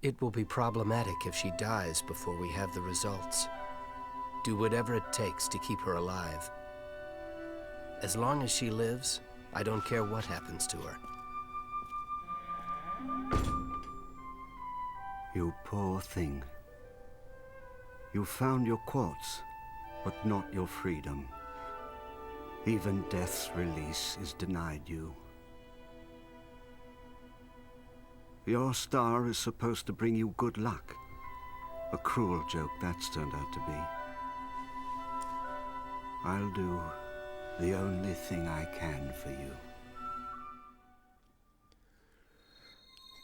It will be problematic if she dies before we have the results. Do whatever it takes to keep her alive. As long as she lives, I don't care what happens to her. You poor thing. You found your quartz, but not your freedom. Even death's release is denied you. Your star is supposed to bring you good luck. A cruel joke that's turned out to be. I'll do the only thing I can for you.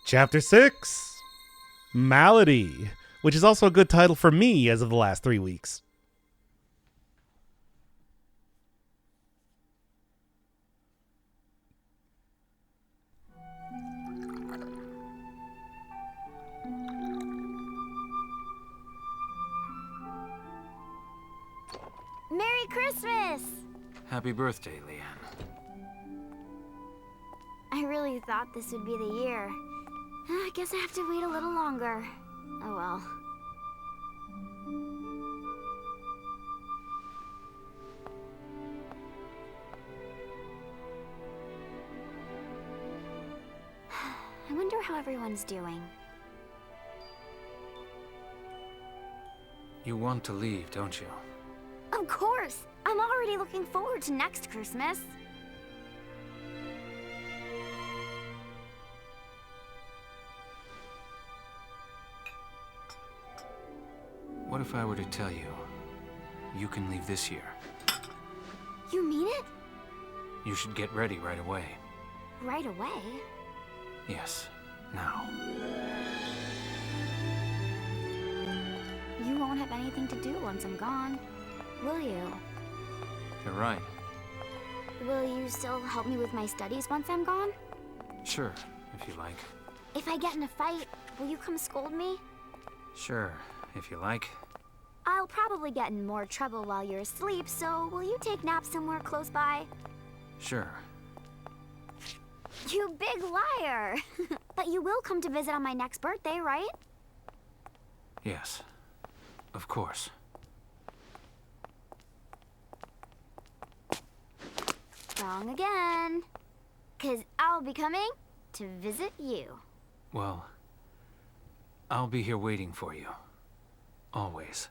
Chapter 6, Malady, which is also a good title for me as of the last 3 weeks. Merry Christmas! Happy birthday, Leanne. I really thought this would be the year. I guess I have to wait a little longer. Oh well. I wonder how everyone's doing. You want to leave, don't you? Of course! I'm already looking forward to next Christmas. What if I were to tell you, you can leave this year? You mean it? You should get ready right away. Right away? Yes, now. You won't have anything to do once I'm gone, will you? You're right. Will you still help me with my studies once I'm gone? Sure, if you like. If I get in a fight, will you come scold me? Sure, if you like. I'll probably get in more trouble while you're asleep, so will you take naps somewhere close by? Sure. You big liar! But you will come to visit on my next birthday, right? Yes, of course. Wrong again. 'Cause I'll be coming to visit you. Well, I'll be here waiting for you. Always.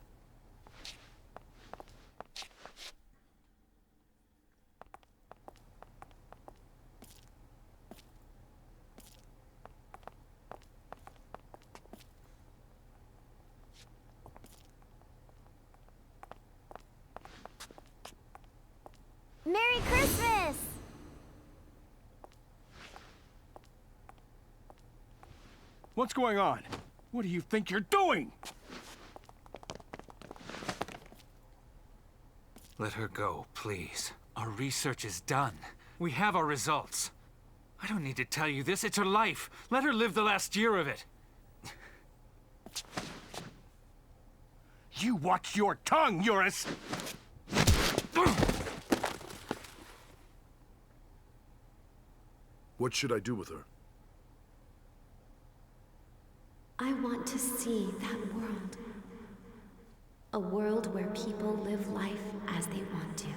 Merry Christmas! What's going on? What do you think you're doing? Let her go, please. Our research is done. We have our results. I don't need to tell you this. It's her life. Let her live the last year of it. You watch your tongue, Eurus! What should I do with her? I want to see that world. A world where people live life as they want to.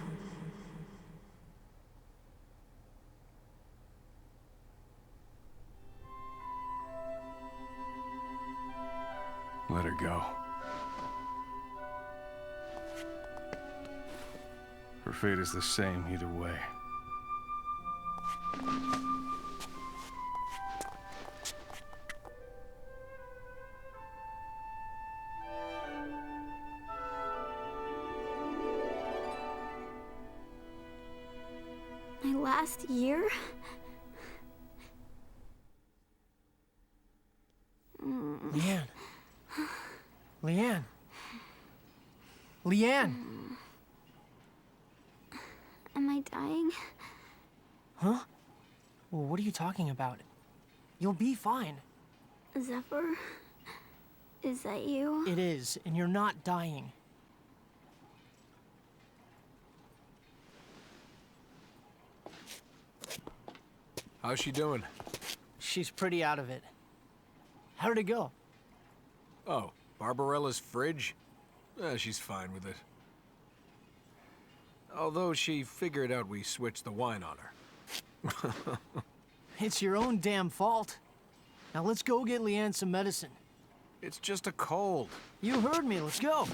Let her go. Her fate is the same either way. My last year? Leanne. Leanne. Leanne. Am I dying? Huh? Well, what are you talking about? You'll be fine. Zephyr? Is that you? It is, and you're not dying. How's she doing? She's pretty out of it. How did it go? Oh, Barbarella's fridge? She's fine with it. Although she figured out we switched the wine on her. It's your own damn fault. Now let's go get Leanne some medicine. It's just a cold. You heard me, let's go.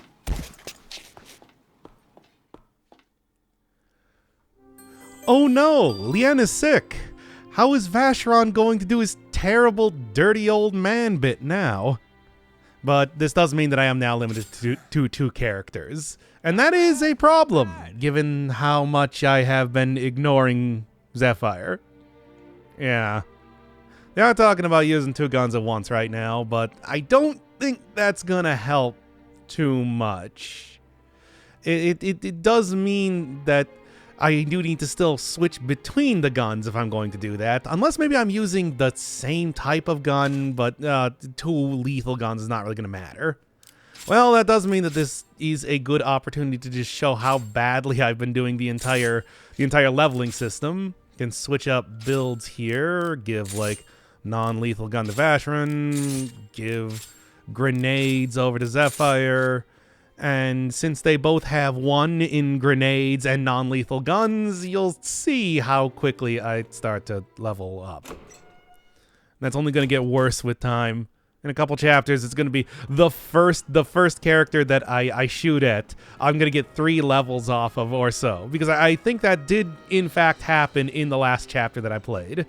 Oh no, Leanne is sick. How is Vacheron going to do his terrible, dirty old man bit now? But this does mean that I am now limited to 2 characters. And that is a problem, given how much I have been ignoring Zephyr. Yeah. They are talking about using 2 guns at once right now, but I don't think that's gonna help too much. It does mean that I do need to still switch between the guns if I'm going to do that. Unless maybe I'm using the same type of gun, but 2 lethal guns is not really going to matter. Well, that does mean that this is a good opportunity to just show how badly I've been doing the entire leveling system. Can switch up builds here, give like non-lethal gun to Vacheron, give grenades over to Zephyr. And since they both have 1 in grenades and non-lethal guns, you'll see how quickly I start to level up. That's only going to get worse with time. In a couple chapters, it's going to be the first character that I shoot at, I'm going to get 3 levels off of or so. Because I think that did, in fact, happen in the last chapter that I played.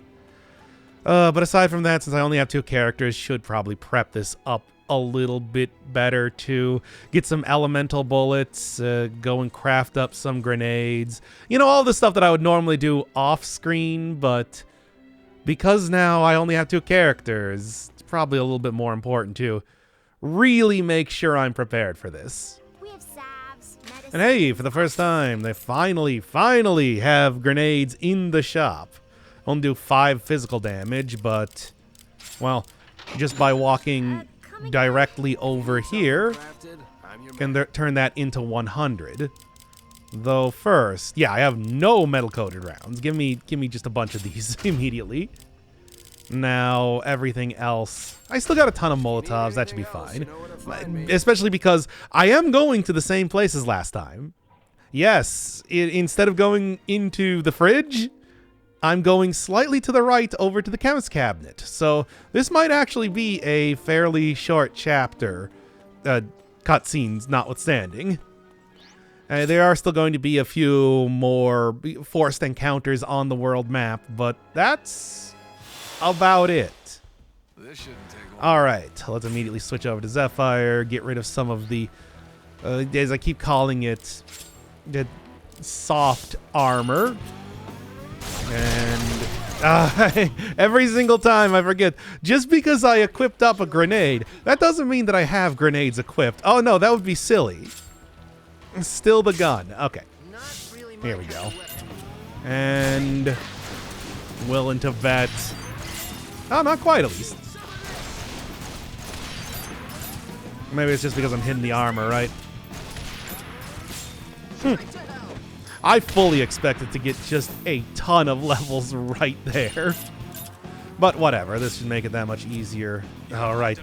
But aside from that, since I only have 2 characters, should probably prep this up a little bit better to get some elemental bullets, go and craft up some grenades. You know, all the stuff that I would normally do off screen, but because now I only have 2 characters, it's probably a little bit more important to really make sure I'm prepared for this. We have salves, medicine. And hey, for the first time, they finally have grenades in the shop. Only do 5 physical damage, but, well, just by walking directly over here, can turn that into 100. Though first, yeah, I have no metal-coated rounds. Give me just a bunch of these immediately. Now, everything else, I still got a ton of Molotovs. That should be fine. Especially because I am going to the same place as last time. Yes, instead of going into the fridge, I'm going slightly to the right over to the chemist cabinet. So this might actually be a fairly short chapter, cutscenes notwithstanding. There are still going to be a few more forced encounters on the world map, but that's about it. This shouldn't take long. All right, let's immediately switch over to Zephyr, get rid of some of the, as I keep calling it, the soft armor. And every single time I forget, just because I equipped up a grenade, that doesn't mean that I have grenades equipped. Oh no, that would be silly. Still the gun. Okay. Here we go. And will into vet. Oh, not quite at least. Maybe it's just because I'm hitting the armor, right? I fully expected to get just a ton of levels right there. But whatever, this should make it that much easier. Alright.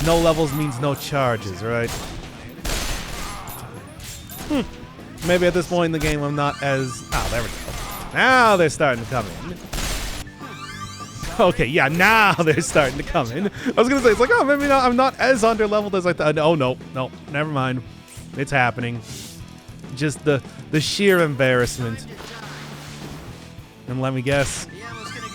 No levels means no charges, right? Maybe at this point in the game I'm not as... Oh, there we go. Now they're starting to come in. Okay, yeah, now they're starting to come in. I was going to say, it's like, oh, maybe not, I'm not as under-leveled as I thought. Oh, no, never mind. It's happening. Just the sheer embarrassment. And let me guess.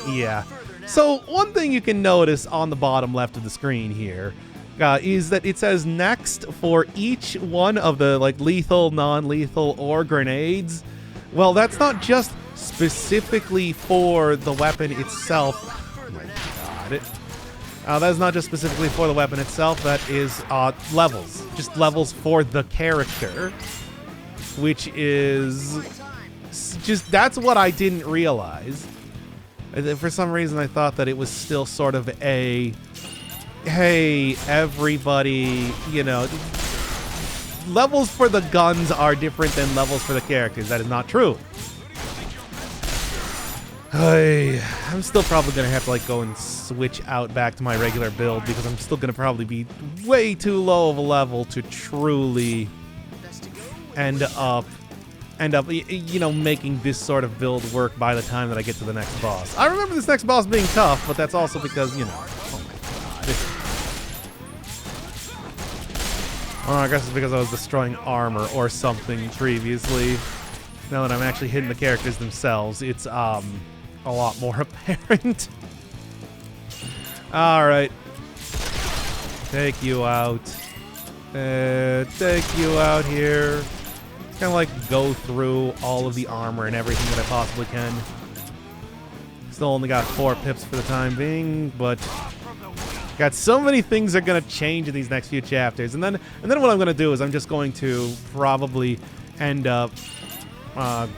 Yeah. So one thing you can notice on the bottom left of the screen here is that it says next for each one of the like lethal, non-lethal, or grenades. Well, that's not just specifically for the weapon itself. Oh my god. That is not just specifically for the weapon itself. That is levels. Just levels for the character. Which is just, that's what I didn't realize. For some reason I thought that it was still sort of a, hey, everybody, you know, levels for the guns are different than levels for the characters. That is not true. I'm still probably going to have to like go and switch out back to my regular build because I'm still going to probably be way too low of a level to truly end up, you know, making this sort of build work by the time that I get to the next boss. I remember this next boss being tough, but that's also because, you know, oh my god. Oh, I guess it's because I was destroying armor or something previously. Now that I'm actually hitting the characters themselves, it's a lot more apparent. Alright. Take you out. Take you out here. Kind of like go through all of the armor and everything that I possibly can. Still only got 4 pips for the time being, but got so many things that are gonna change in these next few chapters. And then what I'm gonna do is I'm just going to probably end up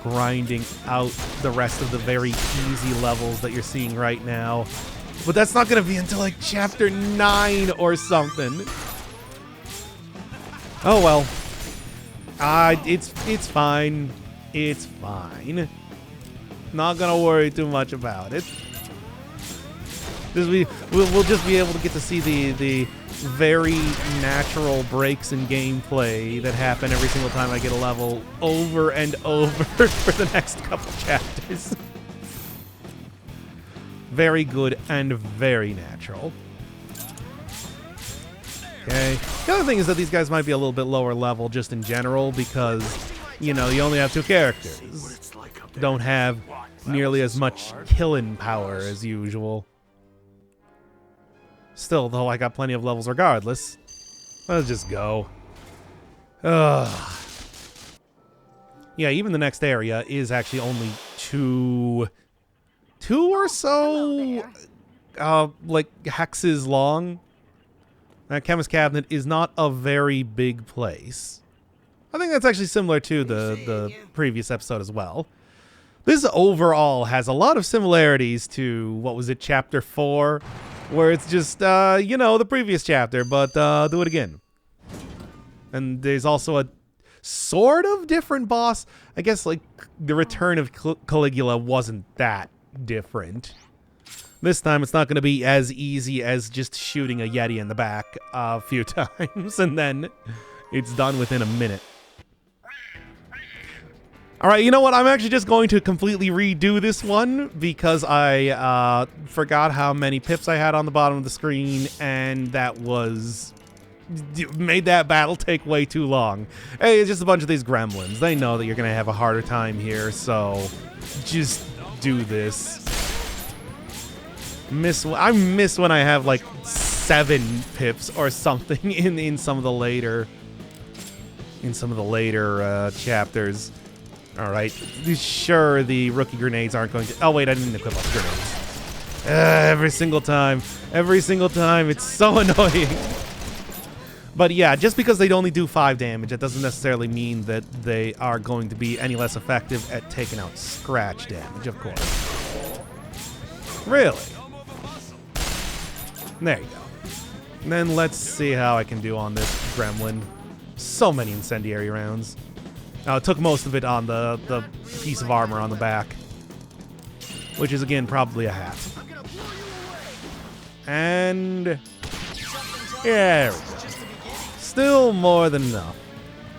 grinding out the rest of the very easy levels that you're seeing right now. But that's not gonna be until like chapter 9 or something. Oh well. It's fine. It's fine. Not gonna worry too much about it. We'll just be able to get to see the very natural breaks in gameplay that happen every single time I get a level over and over for the next couple chapters. Very good and very natural. Okay. The other thing is that these guys might be a little bit lower level just in general because, you know, you only have 2 characters. Don't have nearly as much killing power as usual. Still, though, I got plenty of levels regardless. Let's just go. Ugh. Yeah, even the next area is actually only two or so, like, hexes long. That chemist cabinet is not a very big place. I think that's actually similar to the previous episode as well. This overall has a lot of similarities to, what was it, chapter 4? Where it's just, you know, the previous chapter, but do it again. And there's also a sort of different boss. I guess, like, the return of Caligula wasn't that different. This time it's not going to be as easy as just shooting a Yeti in the back a few times, and then it's done within a minute. Alright, you know what? I'm actually just going to completely redo this one because I forgot how many pips I had on the bottom of the screen, and that made that battle take way too long. Hey, it's just a bunch of these gremlins. They know that you're going to have a harder time here, so just do this. I miss when I have like 7 pips or something in some of the later chapters. All right, sure, the rookie grenades aren't going to. Oh wait, I didn't equip up grenades. Every single time, it's so annoying. But yeah, just because they only do 5 damage, that doesn't necessarily mean that they are going to be any less effective at taking out scratch damage, of course. Really? There you go. And then let's see how I can do on this gremlin. So many incendiary rounds. Now, it took most of it on the piece of armor on the back. Which is, again, probably a hat. And there we go. Still more than enough.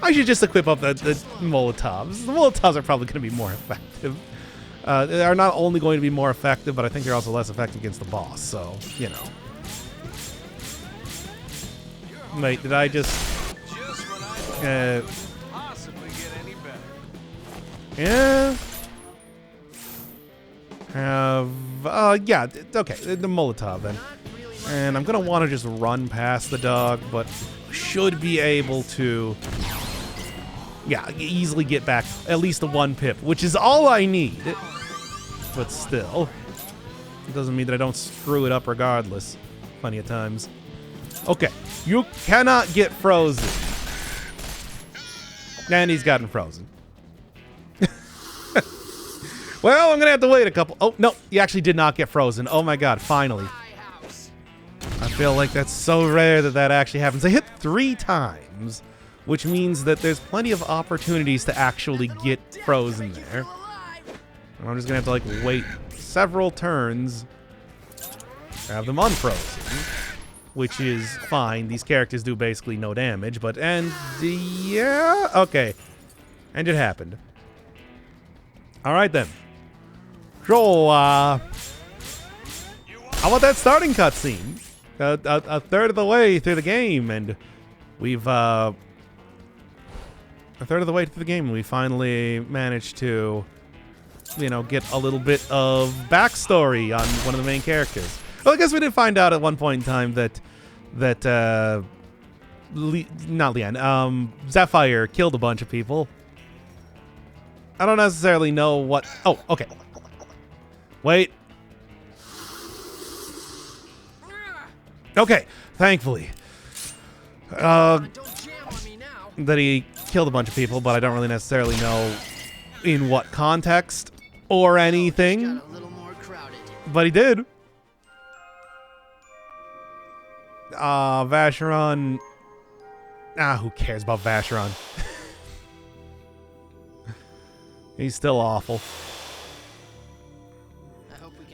I should just equip up the Molotovs. The Molotovs are probably going to be more effective. They are not only going to be more effective, but I think they're also less effective against the boss, so, you know. Wait, did I just... yeah. Yeah, okay, the Molotov then. And I'm gonna want to just run past the dog, but should be able to, yeah, easily get back at least the 1 pip, which is all I need. But still, it doesn't mean that I don't screw it up regardless. Plenty of times. Okay, you cannot get frozen. And he's gotten frozen. Well, I'm gonna have to wait a couple. Oh, no, he actually did not get frozen. Oh my god, finally. I feel like that's so rare that actually happens. I hit 3 times, which means that there's plenty of opportunities to actually get frozen there. And I'm just gonna have to like wait several turns to have them unfrozen, which is fine. These characters do basically no damage, but yeah, okay, and it happened. All right then. So, how about that starting cutscene? A third of the way through the game, and we've a third of the way through the game, we finally managed to, you know, get a little bit of backstory on one of the main characters. Well, I guess we did find out at one point in time that not Leanne, Zephyr killed a bunch of people. I don't necessarily know what. Oh, okay. Wait. Okay, thankfully. That he killed a bunch of people, but I don't really necessarily know in what context or anything. But he did. Vacheron. Who cares about Vacheron? He's still awful.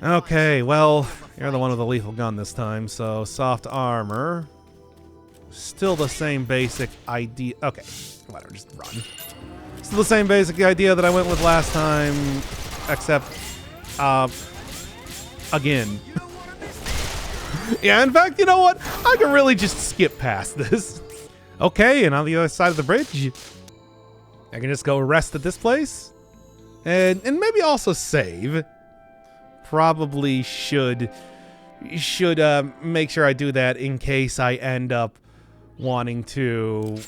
Okay, well, you're the one with the lethal gun this time, so soft armor. Still the same basic idea. Okay, whatever, just run. Still the same basic idea that I went with last time, except, again. Yeah, in fact, you know what? I can really just skip past this. Okay, and on the other side of the bridge, I can just go rest at this place. And maybe also save. Probably should make sure I do that in case I end up wanting to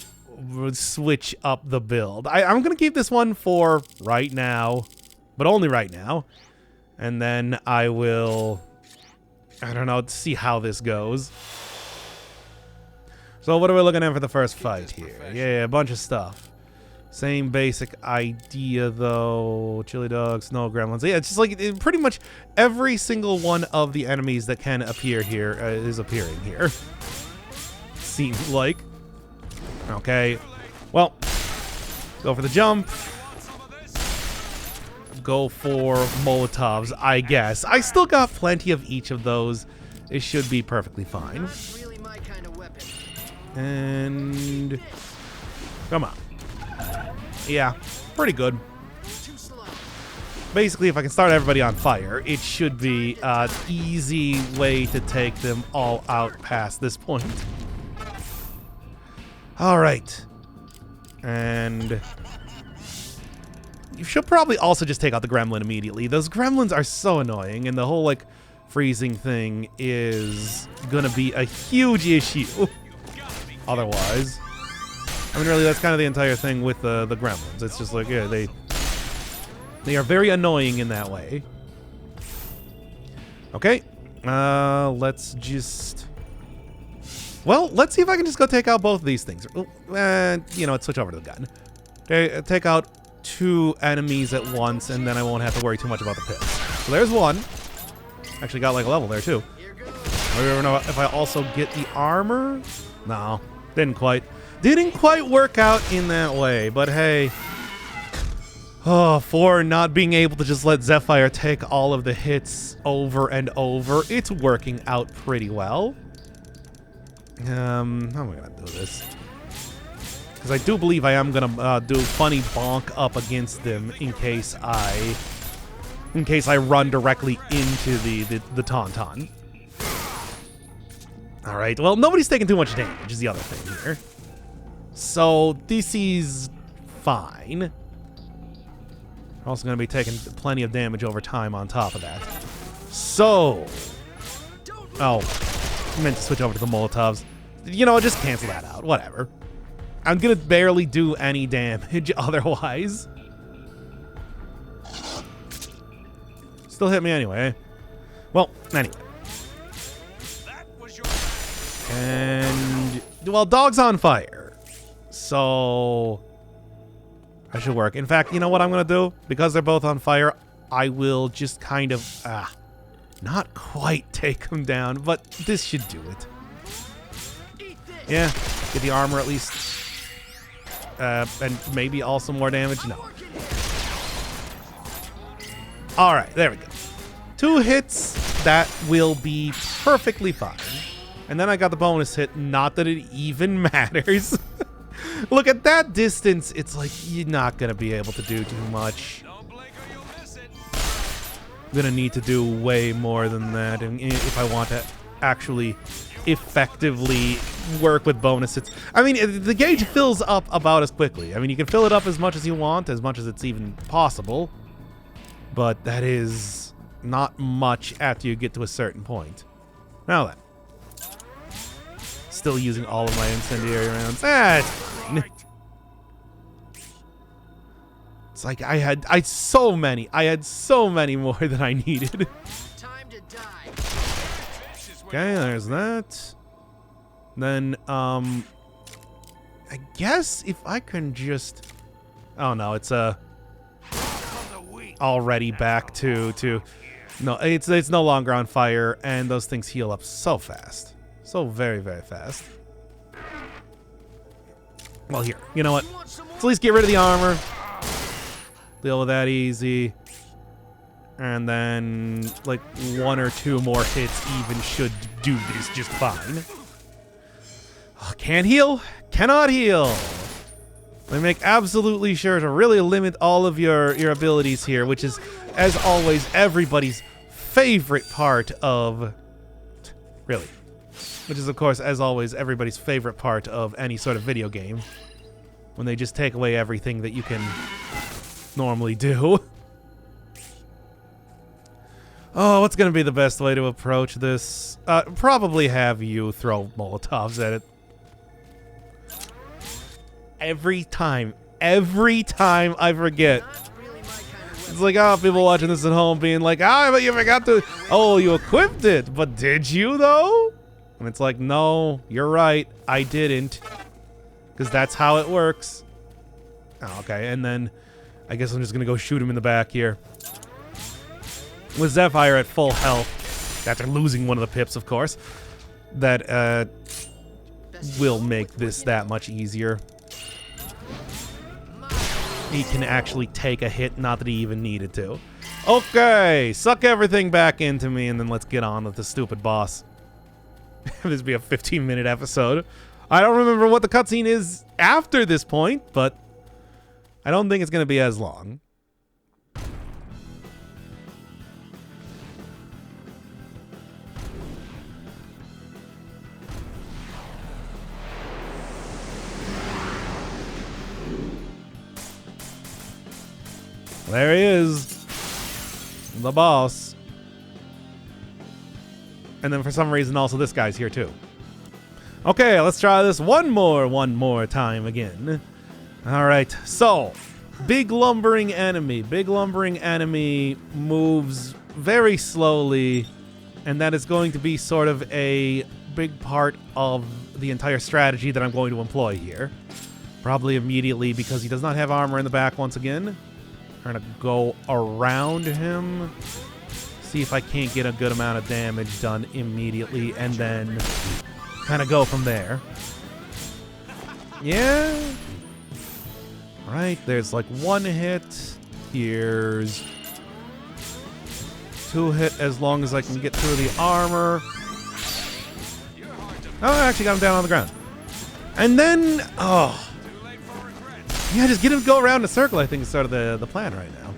switch up the build. I'm going to keep this one for right now, but only right now. And then I will, I don't know, see how this goes. So what are we looking at for the first fight here? Yeah, a bunch of stuff. Same basic idea, though. Chili dog, snow gremlins. Yeah, it's just like pretty much every single one of the enemies that can appear here is appearing here. Seems like. Okay. Well, go for the jump. Go for Molotovs, I guess. I still got plenty of each of those. It should be perfectly fine. And come on. Yeah, pretty good. Basically, if I can start everybody on fire, it should be an easy way to take them all out past this point. All right. And you should probably also just take out the gremlin immediately. Those gremlins are so annoying, and the whole, like, freezing thing is gonna be a huge issue otherwise. I mean, really, that's kind of the entire thing with the gremlins. It's just like, yeah, they are very annoying in that way. Okay, let's just... Well, let's see if I can just go take out both of these things. You know, let's switch over to the gun. Okay, take out 2 enemies at once, and then I won't have to worry too much about the pits. So there's one. Actually got like a level there, too. I don't know if I also get the armor. No, didn't quite. Didn't quite work out in that way, but hey. Oh, for not being able to just let Zephyr take all of the hits over and over, it's working out pretty well. How am I gonna do this? Because I do believe I am gonna do funny bonk up against them in case I run directly into the Tauntaun. All right. Well, nobody's taking too much damage is the other thing here. So this is fine. We're also going to be taking plenty of damage over time on top of that. So, oh, I meant to switch over to the Molotovs. You know, just cancel that out. Whatever. I'm going to barely do any damage otherwise. Still hit me anyway. Well, anyway. And, well, dog's on fire. So, I should work. In fact, you know what I'm going to do? Because they're both on fire, I will just kind of, not quite take them down, but this should do it. Yeah, get the armor at least. And maybe also more damage? No. All right, there we go. 2 hits, that will be perfectly fine. And then I got the bonus hit, not that it even matters. Look, at that distance, it's like you're not going to be able to do too much. I'm going to need to do way more than that and if I want to actually effectively work with bonus hits. I mean, the gauge fills up about as quickly. I mean, you can fill it up as much as you want, as much as it's even possible. But that is not much after you get to a certain point. Now then. Still using all of my incendiary rounds. It's fine. It's like I had so many more than I needed. Time to die. Okay, there's that. Then, I guess if I can just... Oh, no, it's, already back to... No, it's no longer on fire, and those things heal up so fast. So very, very fast. Well, here, you know what? Let's at least get rid of the armor. Deal with that easy. And then, like, 1 or 2 more hits even should do this just fine. Oh, can't heal. Cannot heal. They make absolutely sure to really limit all of your abilities here, which is, as always, everybody's favorite part of... Really. Which is, of course, as always, everybody's favorite part of any sort of video game. When they just take away everything that you can normally do. Oh, what's going to be the best way to approach this? Probably have you throw Molotovs at it. Every time I forget. It's like, oh, people watching this at home being like, but you forgot to... Oh, you equipped it, but did you, though? And it's like, no, you're right, I didn't. Because that's how it works. Oh, okay, and then I guess I'm just going to go shoot him in the back here. With Zephyr at full health, after losing one of the pips, of course, that will make this that much easier. He can actually take a hit, not that he even needed to. Okay, suck everything back into me, and then let's get on with the stupid boss. This be a 15-minute episode. I don't remember what the cutscene is after this point, but I don't think it's going to be as long. There he is. The boss. And then for some reason also this guy's here too. Okay, let's try this one more time again. Alright, so big lumbering enemy. Big lumbering enemy moves very slowly, and that is going to be sort of a big part of the entire strategy that I'm going to employ here. Probably immediately, because he does not have armor in the back once again. I'm gonna go around him, see if I can't get a good amount of damage done immediately, and then kind of go from there. Yeah. Right, there's like 1 hit. Here's 2 hit as long as I can get through the armor. Oh, I actually got him down on the ground. And then, yeah, just get him to go around in a circle, I think is sort of the plan right now.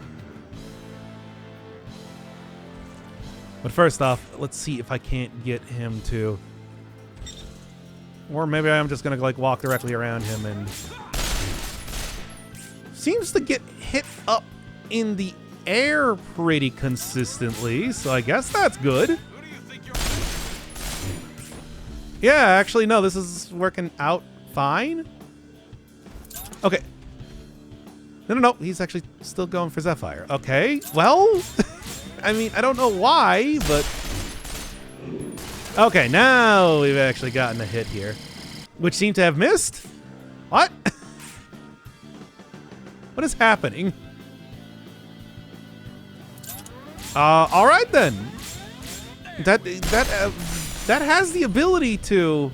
But first off, let's see if I can't get him to... Or maybe I'm just going to like walk directly around him and... Seems to get hit up in the air pretty consistently, so I guess that's good. Yeah, actually, no, this is working out fine. Okay. No, he's actually still going for Zephyr. Okay, well, I mean, I don't know why, but... Okay, now we've actually gotten a hit here. Which seemed to have missed? What? What is happening? All right then. That has the ability to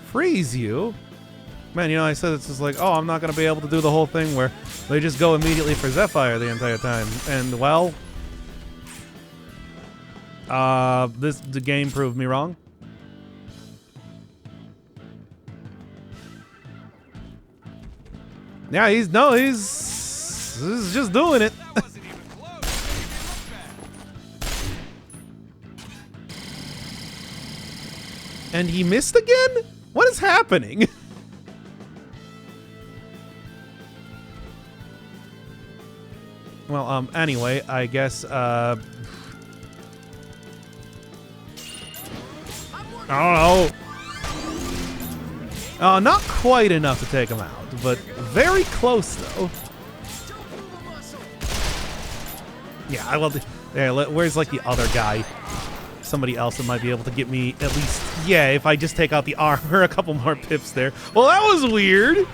freeze you. Man, you know, I said it's just like, oh, I'm not going to be able to do the whole thing where they just go immediately for Zephyr the entire time. And, well, the game proved me wrong. Yeah, he's just doing it. And he missed again? What is happening? Well, anyway, I guess, I don't know. Not quite enough to take him out, but very close, though. Yeah, I love where's, like, the other guy? Somebody else that might be able to get me at least... Yeah, if I just take out the armor, a couple more pips there. Well, that was weird!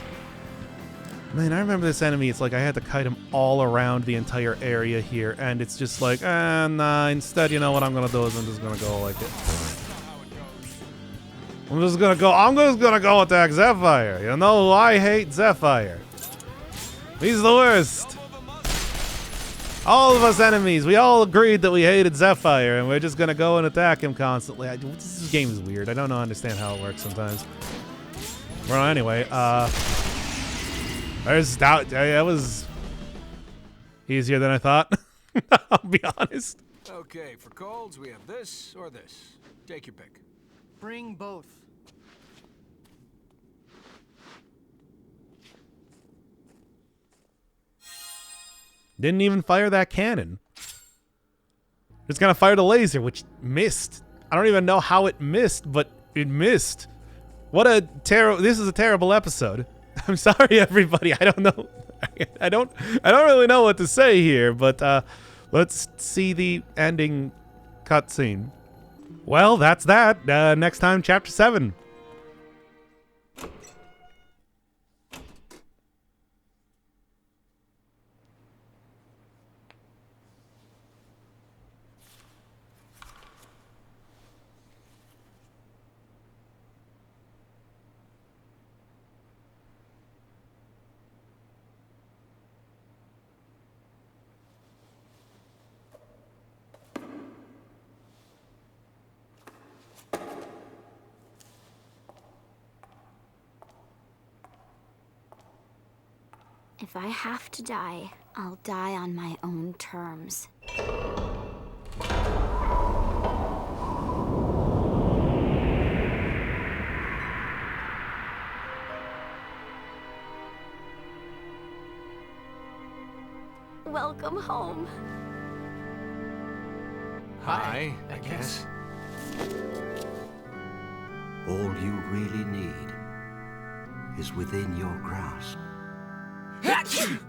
Man, I remember this enemy. It's like I had to kite him all around the entire area here, and it's just like, nah, instead, you know what I'm gonna do is I'm just gonna go like it. I'm just gonna go attack Zephyr. You know, I hate Zephyr. He's the worst. All of us enemies, we all agreed that we hated Zephyr, and we're just gonna go and attack him constantly. This game is weird. I don't understand how it works sometimes. Well, anyway, that was easier than I thought. I'll be honest. Okay, for colds, we have this or this. Take your pick. Bring both. Didn't even fire that cannon. Just gonna fire the laser, which missed. I don't even know how it missed, but it missed. What a this is a terrible episode. I'm sorry, everybody. I don't know. I don't really know what to say here, but let's see the ending cutscene. Well, that's that. Next time, Chapter 7. If I have to die, I'll die on my own terms. Welcome home. Hi, I guess. All you really need is within your grasp. Achoo!